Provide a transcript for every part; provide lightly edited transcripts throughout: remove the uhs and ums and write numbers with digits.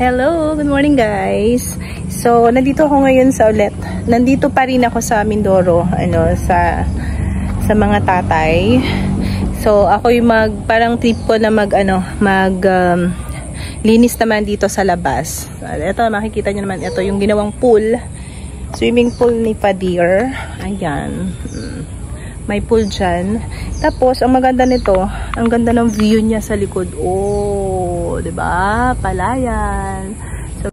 Hello, good morning guys. So, nandito ako ngayon sa ulit. Nandito pa rin ako sa Mindoro, sa mga tatay. So, ako yung parang trip ko na linis naman dito sa labas. Ito, makikita nyo naman, ito yung ginawang pool. Swimming pool ni Padir. Ayan. May pool dyan. Tapos, ang maganda nito, ang ganda ng view niya sa likod. Oh, diba? Palayan. So,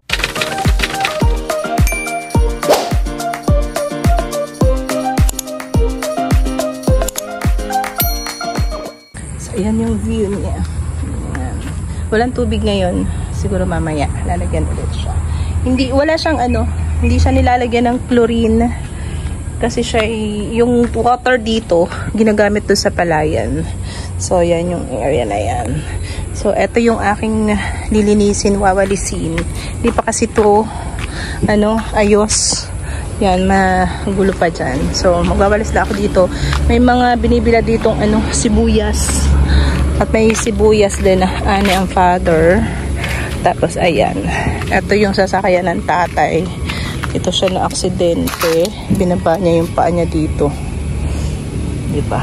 ayan yung view niya. Ayan. Walang tubig ngayon. Siguro mamaya, lalagyan ulit siya. Hindi siya nilalagyan ng chlorine. Kasi siya, yung water dito, ginagamit doon sa palayan. So, yan yung area na yan. So, eto yung aking lilinisin, wawalisin. Hindi pa kasi to ayos. Yan, magulo pa dyan. So, magwawalis na ako dito. May mga binibila ditong, sibuyas. At may sibuyas din na ang father. Tapos, ayan. Eto yung sasakayan ng tatay. Ito siya na aksidente. Binaba niya yung paa niya dito. Diba?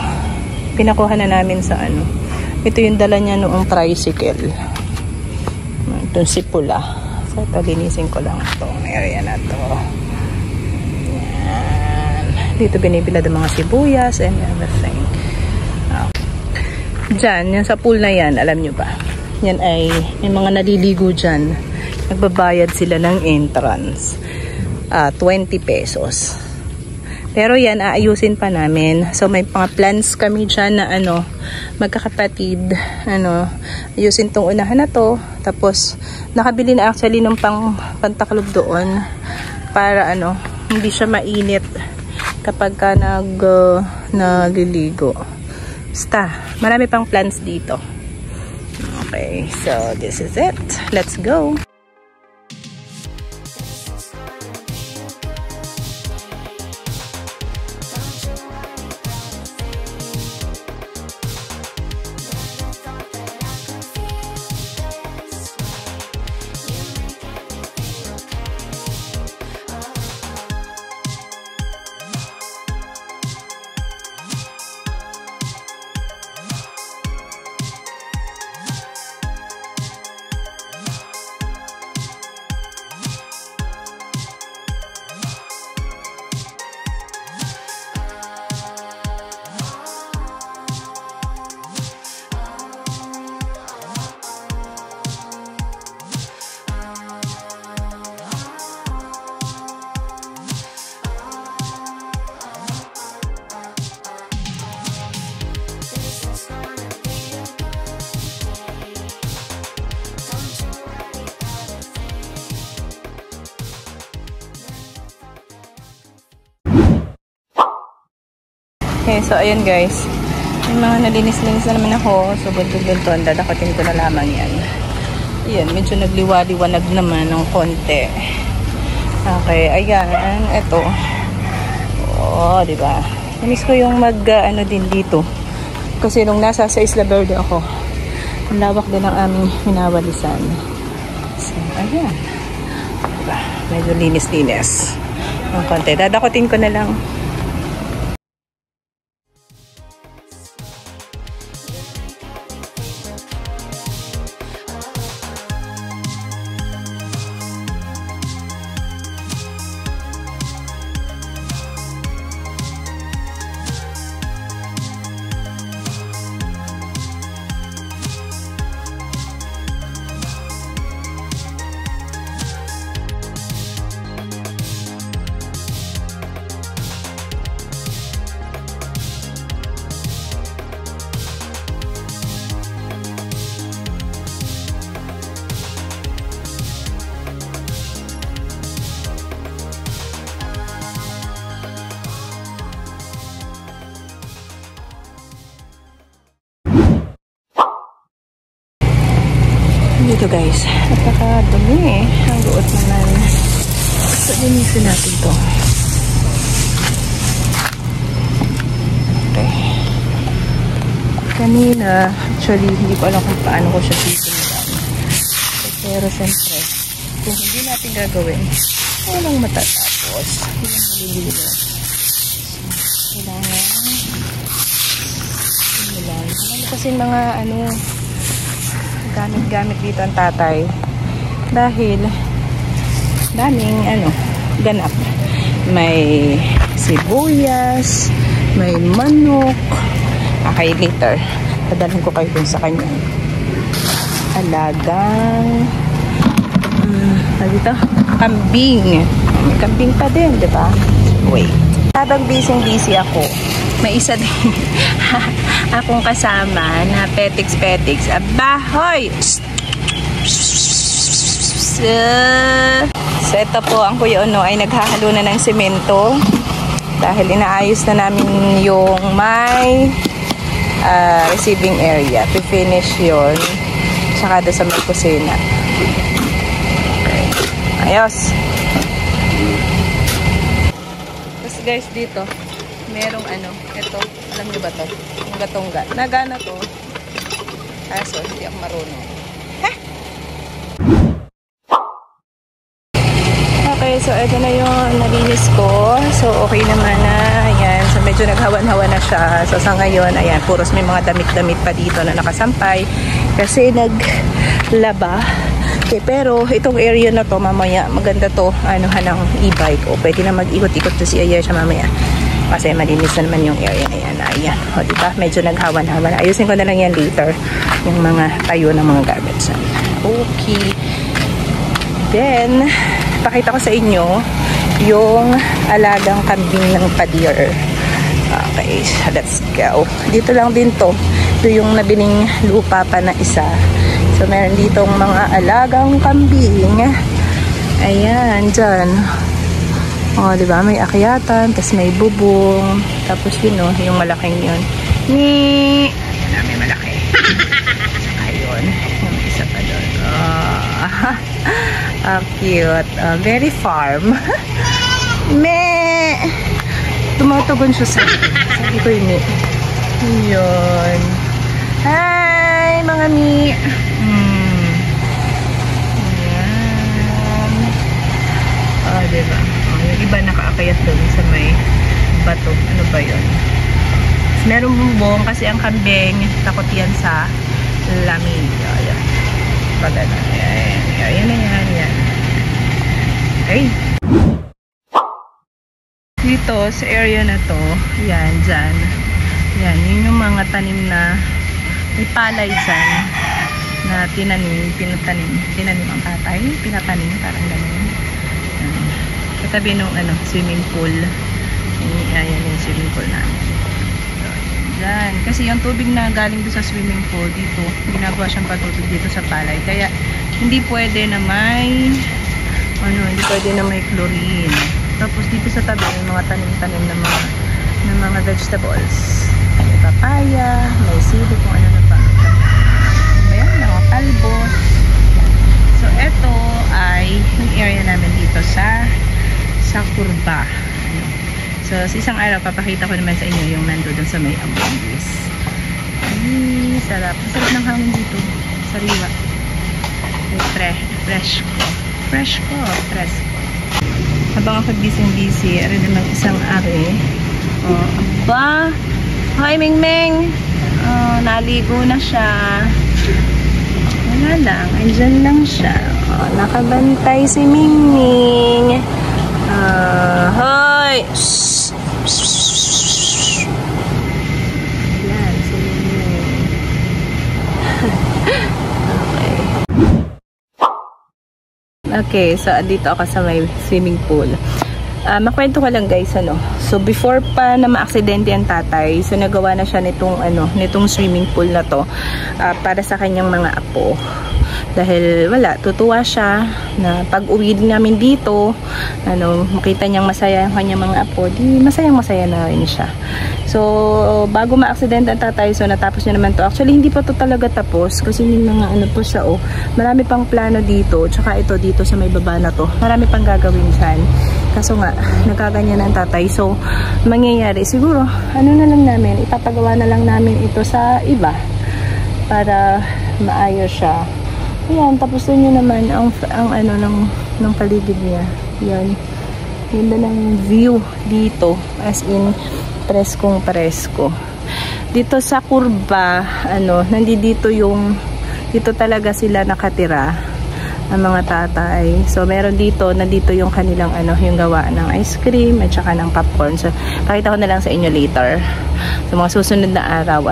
Pinakuha na namin sa Ito yung dala niya noong tricycle. Itong si Pula. So, ito, linisin ko lang itong area na to. Yan. Dito binibila ng mga sibuyas and everything. Diyan, yan sa pool na yan, alam nyo ba? Yan ay, may mga naliligo dyan. Nagbabayad sila ng entrance. 20 pesos. Pero yan, aayusin pa namin. So, may mga plans kami dyan na magkakapatid. Ayusin tong unahan na to. Tapos, nakabili na actually ng pantaklob doon. Para hindi siya mainit kapag ka naliligo. Basta, marami pang plans dito. Okay, so this is it. Let's go! Okay, so ayan guys. May mga nalinis-linis na naman ako. So, buntot-buntot. Dadakotin ko na lamang yan. Ayan, medyo nagliwa-liwanag naman ng konti. Okay, ayan. Ito. Oh, diba? Namiss ko yung din dito. Kasi nung nasa sa Isla Verde ako, ang lawak din ang aming minawalisan. So, ayan. Diba? Medyo linis-linis. Ng konti. Dadakotin ko na lang. Dito guys, napakadumi ang luot naman. So, linisin natin to. Okay. Kanina, actually, hindi ko alam kung paano ko siya titinigan. Pero syempre, Kung hindi natin gagawin, walang matatapos. Walang maliligo. Kailangan. Ano kasi mga gamit-gamit dito ang tatay. Dahil daming ganap. May sibuyas, may manok. Okay, later. Padalhin ko kayo dun sa kanya. Alagang dito, kambing. May kambing pa din, di ba? Wait. Habang busy ako, may isa din akong kasama na petiks. Abahoy! So, ito po ang Kuya Ono ay naghahalo na ng semento dahil inaayos na namin yung may receiving area. Finish yun. Tsaka doon sa may kusina. Okay. Ayos. Tapos guys, dito merong ito, alam niyo ba to? Yung gatongga. Nagana to. Kaso, hindi ako marunong. Okay, so ito na yung nalinis ko. So, okay naman na. Ayan. So, medyo naghawan-hawan na siya. So, sa ngayon, ayan, puros may mga damit-damit pa dito na nakasampay. Kasi naglaba. Okay, pero itong area na to, mamaya, maganda to, ng e-bike. O, pwede na mag-ikot-ikot to si Ayesha mamaya. Kasi malinis na naman yung area na yan. Ayan. O, diba? Medyo naghawan-hawan. Ayusin ko na lang yan later. Yung mga tayo ng mga gamits. Okay. Then, pakita ko sa inyo yung alagang kambing ng pader. Okay, let's go. Dito lang din to. Ito yung nabiling lupa pa na isa. So, meron ditong mga alagang kambing. Ayan, dyan. O, diba? May akyatan, tapos may bubong. Tapos yun, yung malaking yun. Ni! Ayan, may malaki. Ayun. Yung isa pa doon. Cute. Very farm. Me! Tumatugon siya sabi ko yun. Yun. Hi, mga mi! Ayan. Diba? Yung iba nakaakayat doon sa may bato. Ano ba yun? Merong bumbong kasi ang kambing takot yan sa lamig. Ayan. Pag Ayan. Okay. Dito sa area na to, yan, dyan. Yan, yun yung mga tanim na may palay dyan na tinanim ang tatay, pinatanim, parang gano'n. Katabi nung swimming pool. Ayan yung swimming pool namin. So, dyan. Kasi yung tubig na galing doon sa swimming pool, dito, ginagawa siyang patutog dito sa palay. Kaya, hindi pwede na may chlorine. Tapos dito sa tabi, may mga tanim-tanim na mga vegetables. May papaya, may sili, kung ano na pa. Ayan, mga kalbos. So, ito ay yung area namin dito sa Kurba. So, sa isang araw, papakita ko naman sa inyo yung nando doon sa may Abundis. Ay, sarap. Masarap ng hangin dito. Sariwa. Fresh ko. Habang ako busy, arin naman isang ari. Aba! Hi, Mingming! Naligo na siya. Wala lang. Andyan lang siya. Nakabantay si Mingming. Hoy! Yan, si Mingming. Okay, so dito ako sa may swimming pool. Makwento ko lang guys, So before pa na maaksidente ang tatay, so nagawa na siya nitong swimming pool na to para sa kanyang mga apo. Dahil tutuwa siya na pag-uwi din namin dito, makita niyang masaya ang kanyang mga apo, di masayang-masaya na rin siya. So, bago ma-aksidente ang tatay, so natapos niya naman to. Actually, hindi pa to talaga tapos kasi may mga po siya, marami pang plano dito, tsaka ito dito sa may baba na to. Marami pang gagawin dyan. Kaso nga, nagkaganyan ang tatay. So, mangyayari, siguro, na lang namin, ipapagawa na lang namin ito sa iba para maayos siya. Ayan, tapos doon yun naman ang ano ng paligid niya. Yan. Yun na ng view dito. As in, preskong presko. Dito sa kurba, nandito dito talaga sila nakatira, ang mga tatay. So, meron nandito yung kanilang yung gawa ng ice cream at saka ng popcorn. So, pakita ko na lang sa inyo later. So, mga susunod na araw,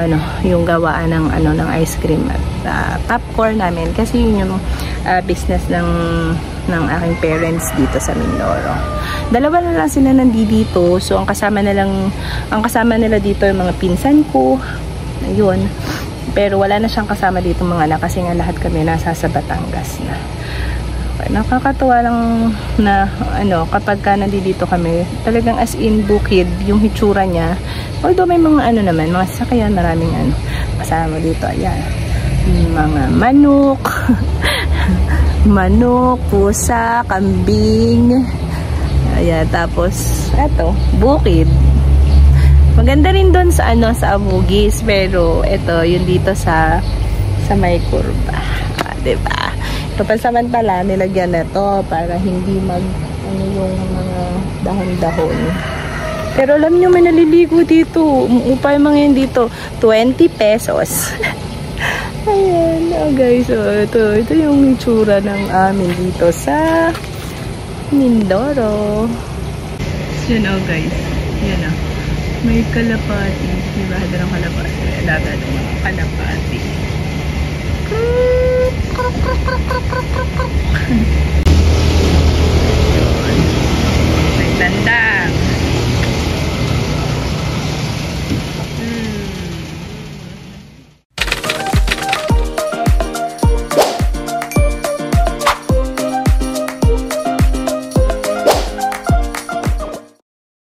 yung gawaan ng ice cream at popcorn namin. Kasi yun yung business ng aking parents dito sa Mindoro. Dalawa na lang sila nandito. So, ang kasama nila dito yung mga pinsan ko. Ayun. Pero wala na siyang kasama dito mga anak kasi nga lahat kami nasa sa Batangas na. Nakakatuwa lang na kapag ka nandito kami, talagang as in bukid yung hitsura niya. Although may mga naman, mga sasakyan, maraming kasama dito. Ayan. Mga manok, pusa, kambing. Ayan, tapos eto, bukid. Maganda rin doon sa sa Amugis, pero ito yung dito sa may kurba. Diba? Ito pansamantala nilagyan na to para hindi yung mga dahon-dahon. Pero alam nyo, may naliligo dito. Upay mga yun dito, 20 pesos. Ayan, guys. So, ito yung itsura ng amin dito sa Mindoro. Yun guys. Yan may kalapati. Diba? Hada ng kalapati. Alaga ng mga kalapati.